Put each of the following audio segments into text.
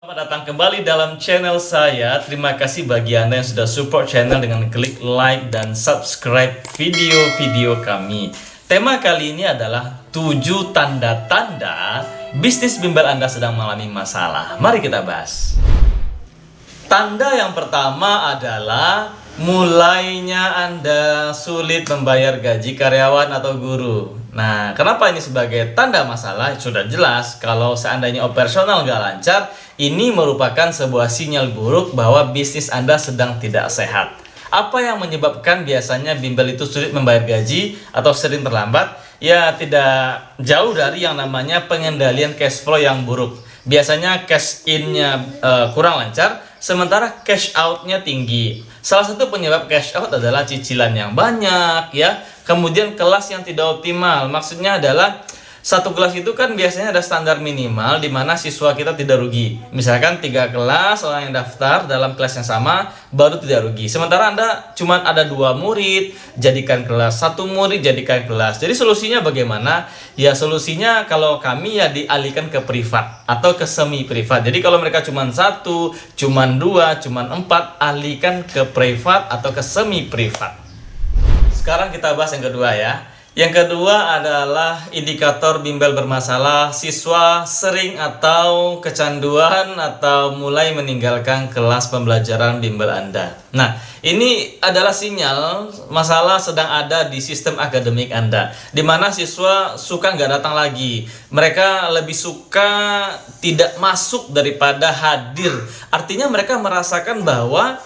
Selamat datang kembali dalam channel saya. Terima kasih bagi Anda yang sudah support channel dengan klik like dan subscribe video-video kami. Tema kali ini adalah 7 tanda-tanda bisnis bimbel Anda sedang mengalami masalah. Mari kita bahas. Tanda yang pertama adalah mulainya Anda sulit membayar gaji karyawan atau guru. Nah, kenapa ini sebagai tanda masalah? Sudah jelas kalau seandainya operasional nggak lancar, ini merupakan sebuah sinyal buruk bahwa bisnis Anda sedang tidak sehat. Apa yang menyebabkan biasanya bimbel itu sulit membayar gaji atau sering terlambat? Ya, tidak jauh dari yang namanya pengendalian cash flow yang buruk. Biasanya cash in-nya kurang lancar, sementara cash out-nya tinggi. Salah satu penyebab cash out adalah cicilan yang banyak, ya. Kemudian kelas yang tidak optimal. Maksudnya adalah satu kelas itu kan biasanya ada standar minimal di mana siswa kita tidak rugi. Misalkan 3 kelas orang yang daftar dalam kelas yang sama baru tidak rugi. Sementara Anda cuma ada 2 murid, jadikan kelas, 1 murid jadikan kelas. Jadi solusinya bagaimana? Ya solusinya kalau kami ya dialihkan ke privat atau ke semi privat. Jadi kalau mereka cuma 1, cuma 2, cuma 4, alihkan ke privat atau ke semi privat. Sekarang kita bahas yang kedua ya. Yang kedua adalah indikator bimbel bermasalah, siswa sering atau kecanduan atau mulai meninggalkan kelas pembelajaran bimbel Anda. Nah, ini adalah sinyal masalah sedang ada di sistem akademik Anda, di mana siswa suka nggak datang lagi. Mereka lebih suka tidak masuk daripada hadir. Artinya mereka merasakan bahwa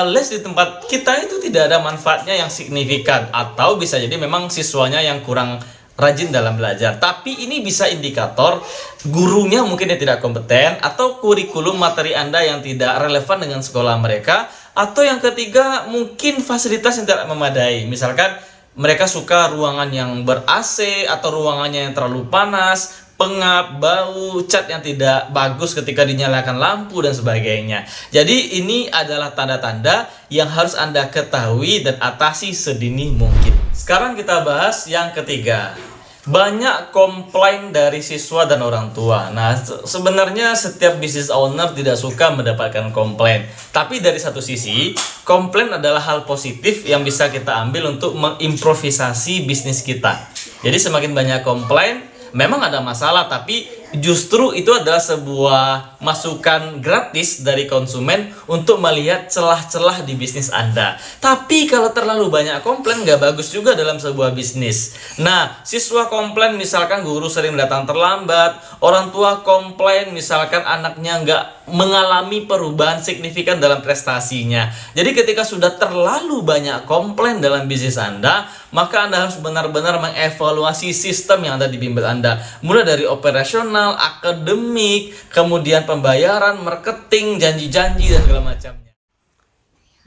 les di tempat kita itu tidak ada manfaatnya yang signifikan, atau bisa jadi memang siswanya yang kurang rajin dalam belajar. Tapi ini bisa indikator gurunya mungkin yang tidak kompeten, atau kurikulum materi Anda yang tidak relevan dengan sekolah mereka, atau yang ketiga mungkin fasilitas yang tidak memadai. Misalkan mereka suka ruangan yang ber-AC atau ruangannya yang terlalu panas, pengap, bau, cat yang tidak bagus ketika dinyalakan lampu dan sebagainya. Jadi ini adalah tanda-tanda yang harus Anda ketahui dan atasi sedini mungkin. Sekarang kita bahas yang ketiga. Banyak komplain dari siswa dan orang tua. Nah, sebenarnya setiap business owner tidak suka mendapatkan komplain. Tapi dari satu sisi, komplain adalah hal positif yang bisa kita ambil untuk mengimprovisasi bisnis kita. Jadi semakin banyak komplain, memang ada masalah, tapi justru itu adalah sebuah masukan gratis dari konsumen untuk melihat celah-celah di bisnis Anda. Tapi kalau terlalu banyak komplain nggak bagus juga dalam sebuah bisnis. Nah, siswa komplain misalkan guru sering datang terlambat, orang tua komplain misalkan anaknya nggak mengalami perubahan signifikan dalam prestasinya. Jadi ketika sudah terlalu banyak komplain dalam bisnis Anda, maka Anda harus benar-benar mengevaluasi sistem yang ada di bimbel Anda. Mulai dari operasional, akademik, kemudian pembayaran, marketing, janji-janji, dan segala macamnya.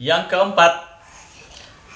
Yang keempat,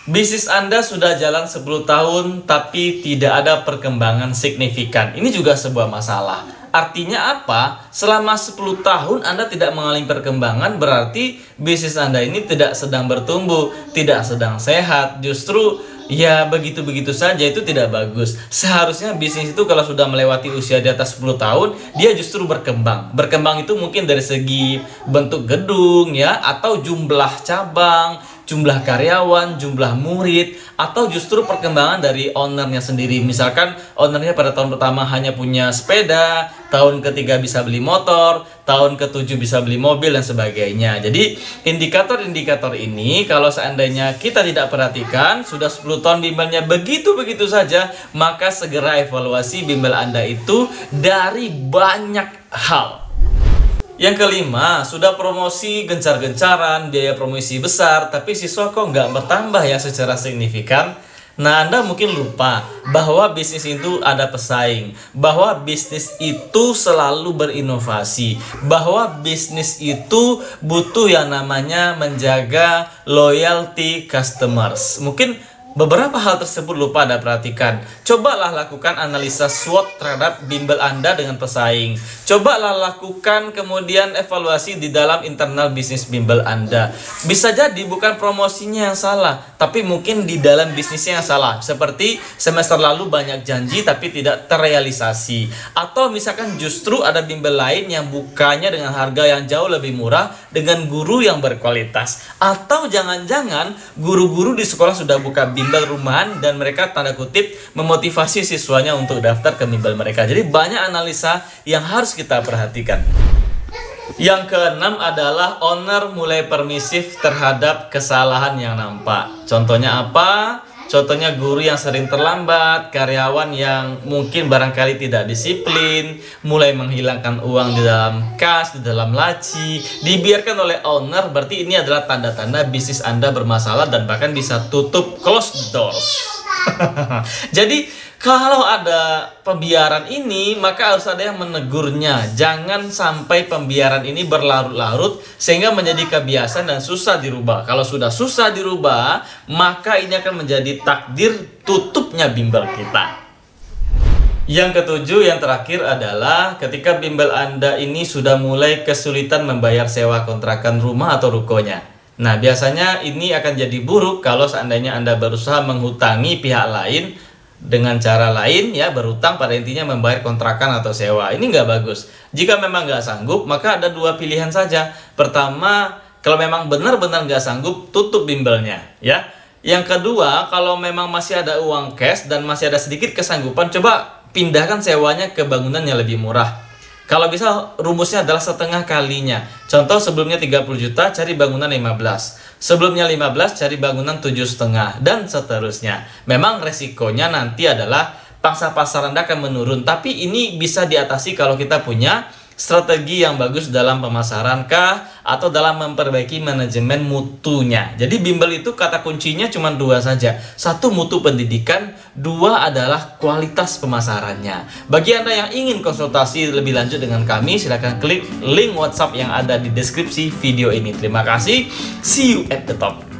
bisnis Anda sudah jalan 10 tahun tapi tidak ada perkembangan signifikan. Ini juga sebuah masalah. Artinya apa? Selama 10 tahun Anda tidak mengalami perkembangan, berarti bisnis Anda ini tidak sedang bertumbuh, tidak sedang sehat. Justru ya begitu-begitu saja, itu tidak bagus. Seharusnya bisnis itu kalau sudah melewati usia di atas 10 tahun, dia justru berkembang. Berkembang itu mungkin dari segi bentuk gedung ya, atau jumlah cabang, jumlah karyawan, jumlah murid, atau justru perkembangan dari ownernya sendiri. Misalkan ownernya pada tahun pertama hanya punya sepeda, tahun ketiga bisa beli motor, tahun ke-7 bisa beli mobil, dan sebagainya. Jadi indikator-indikator ini kalau seandainya kita tidak perhatikan, sudah 10 tahun bimbelnya begitu-begitu saja, maka segera evaluasi bimbel Anda itu dari banyak hal. Yang kelima, sudah promosi gencar-gencaran, biaya promosi besar, tapi siswa kok nggak bertambah ya secara signifikan. Nah, Anda mungkin lupa bahwa bisnis itu ada pesaing, bahwa bisnis itu selalu berinovasi, bahwa bisnis itu butuh yang namanya menjaga loyalty customers. Mungkin Beberapa hal tersebut lupa Anda perhatikan. Cobalah lakukan analisa SWOT terhadap bimbel Anda dengan pesaing. Cobalah lakukan kemudian evaluasi di dalam internal bisnis bimbel Anda. Bisa jadi bukan promosinya yang salah, tapi mungkin di dalam bisnisnya yang salah. Seperti semester lalu banyak janji tapi tidak terrealisasi. Atau misalkan justru ada bimbel lain yang bukanya dengan harga yang jauh lebih murah dengan guru yang berkualitas. Atau jangan-jangan guru-guru di sekolah sudah buka bimbel rumahan dan mereka tanda kutip memotivasi siswanya untuk daftar ke bimbel mereka. Jadi banyak analisa yang harus kita perhatikan. Yang keenam adalah owner mulai permisif terhadap kesalahan yang nampak. Contohnya apa? Contohnya guru yang sering terlambat, karyawan yang mungkin barangkali tidak disiplin, mulai menghilangkan uang di dalam kas, di dalam laci, dibiarkan oleh owner. Berarti ini adalah tanda-tanda bisnis Anda bermasalah dan bahkan bisa tutup, close the doors. Jadi kalau ada pembiaran ini, maka harus ada yang menegurnya. Jangan sampai pembiaran ini berlarut-larut sehingga menjadi kebiasaan dan susah dirubah. Kalau sudah susah dirubah, maka ini akan menjadi takdir tutupnya bimbel kita. Yang ketujuh, yang terakhir adalah ketika bimbel Anda ini sudah mulai kesulitan membayar sewa kontrakan rumah atau rukonya. Nah, biasanya ini akan jadi buruk kalau seandainya Anda berusaha menghutangi pihak lain dengan cara lain, ya, berutang pada intinya membayar kontrakan atau sewa. Ini nggak bagus. Jika memang nggak sanggup, maka ada dua pilihan saja. Pertama, kalau memang benar-benar nggak sanggup, tutup bimbelnya, ya. Yang kedua, kalau memang masih ada uang cash dan masih ada sedikit kesanggupan, coba pindahkan sewanya ke bangunan yang lebih murah. Kalau bisa, rumusnya adalah setengah kalinya. Contoh, sebelumnya 30 juta, cari bangunan 15. Sebelumnya 15, cari bangunan 7,5, dan seterusnya. Memang resikonya nanti adalah pangsa pasar Anda akan menurun. Tapi ini bisa diatasi kalau kita punya strategi yang bagus dalam pemasaran kah, atau dalam memperbaiki manajemen mutunya. Jadi bimbel itu kata kuncinya cuma dua saja. Satu, mutu pendidikan. Dua adalah kualitas pemasarannya. Bagi Anda yang ingin konsultasi lebih lanjut dengan kami, silahkan klik link WhatsApp yang ada di deskripsi video ini. Terima kasih. See you at the top.